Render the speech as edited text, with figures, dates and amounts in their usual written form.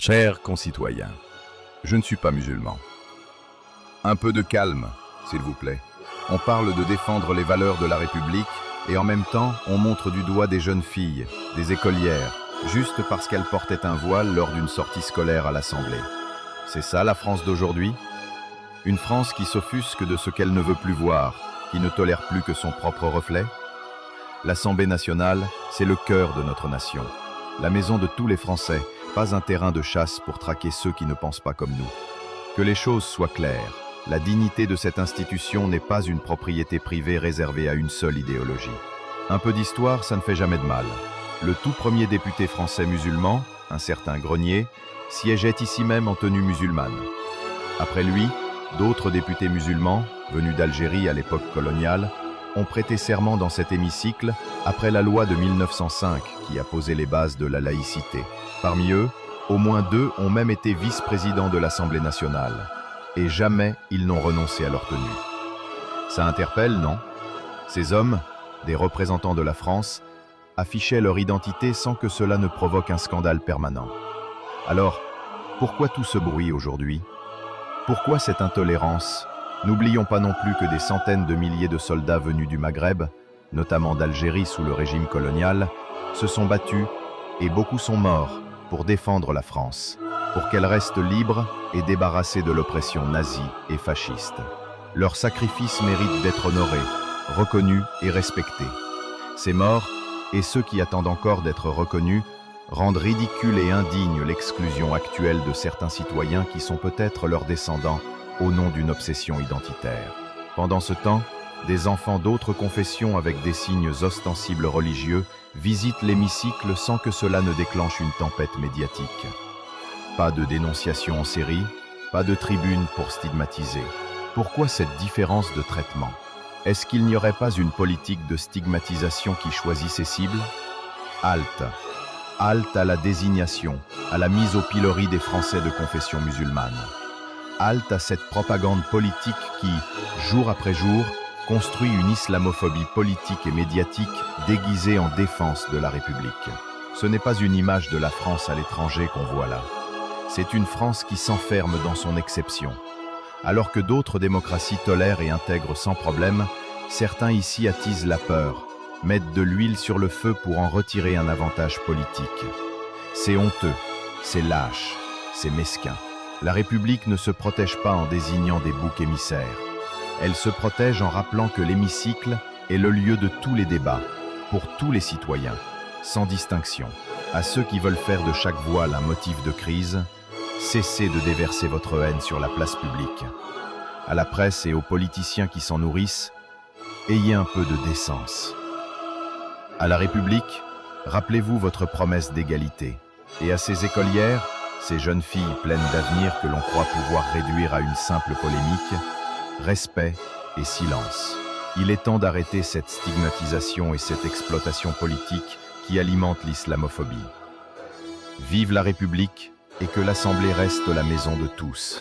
Chers concitoyens, je ne suis pas musulman. Un peu de calme, s'il vous plaît. On parle de défendre les valeurs de la République et en même temps, on montre du doigt des jeunes filles, des écolières, juste parce qu'elles portaient un voile lors d'une sortie scolaire à l'Assemblée. C'est ça la France d'aujourd'hui? Une France qui s'offusque de ce qu'elle ne veut plus voir, qui ne tolère plus que son propre reflet? L'Assemblée nationale, c'est le cœur de notre nation. La maison de tous les Français, pas un terrain de chasse pour traquer ceux qui ne pensent pas comme nous. Que les choses soient claires, la dignité de cette institution n'est pas une propriété privée réservée à une seule idéologie. Un peu d'histoire, ça ne fait jamais de mal. Le tout premier député français musulman, un certain Grenier, siégeait ici même en tenue musulmane. Après lui, d'autres députés musulmans, venus d'Algérie à l'époque coloniale, ont prêté serment dans cet hémicycle après la loi de 1905 qui a posé les bases de la laïcité. Parmi eux, au moins 2 ont même été vice-présidents de l'Assemblée nationale. Et jamais ils n'ont renoncé à leur tenue. Ça interpelle, non? Ces hommes, des représentants de la France, affichaient leur identité sans que cela ne provoque un scandale permanent. Alors, pourquoi tout ce bruit aujourd'hui? Pourquoi cette intolérance? N'oublions pas non plus que des centaines de milliers de soldats venus du Maghreb, notamment d'Algérie sous le régime colonial, se sont battus et beaucoup sont morts pour défendre la France, pour qu'elle reste libre et débarrassée de l'oppression nazie et fasciste. Leur sacrifice mérite d'être honoré, reconnu et respecté. Ces morts, et ceux qui attendent encore d'être reconnus, rendent ridicule et indigne l'exclusion actuelle de certains citoyens qui sont peut-être leurs descendants au nom d'une obsession identitaire. Pendant ce temps, des enfants d'autres confessions avec des signes ostensibles religieux visitent l'hémicycle sans que cela ne déclenche une tempête médiatique. Pas de dénonciation en série, pas de tribune pour stigmatiser. Pourquoi cette différence de traitement? Est-ce qu'il n'y aurait pas une politique de stigmatisation qui choisit ses cibles? Halte. Halte à la désignation, à la mise au pilori des Français de confession musulmane. Halte à cette propagande politique qui, jour après jour, construit une islamophobie politique et médiatique déguisée en défense de la République. Ce n'est pas une image de la France à l'étranger qu'on voit là. C'est une France qui s'enferme dans son exception. Alors que d'autres démocraties tolèrent et intègrent sans problème, certains ici attisent la peur, mettent de l'huile sur le feu pour en retirer un avantage politique. C'est honteux, c'est lâche, c'est mesquin. La République ne se protège pas en désignant des boucs émissaires. Elle se protège en rappelant que l'hémicycle est le lieu de tous les débats, pour tous les citoyens, sans distinction. À ceux qui veulent faire de chaque voile un motif de crise, cessez de déverser votre haine sur la place publique. À la presse et aux politiciens qui s'en nourrissent, ayez un peu de décence. À la République, rappelez-vous votre promesse d'égalité. Et à ces écolières, ces jeunes filles pleines d'avenir que l'on croit pouvoir réduire à une simple polémique, respect et silence. Il est temps d'arrêter cette stigmatisation et cette exploitation politique qui alimente l'islamophobie. Vive la République et que l'Assemblée reste la maison de tous.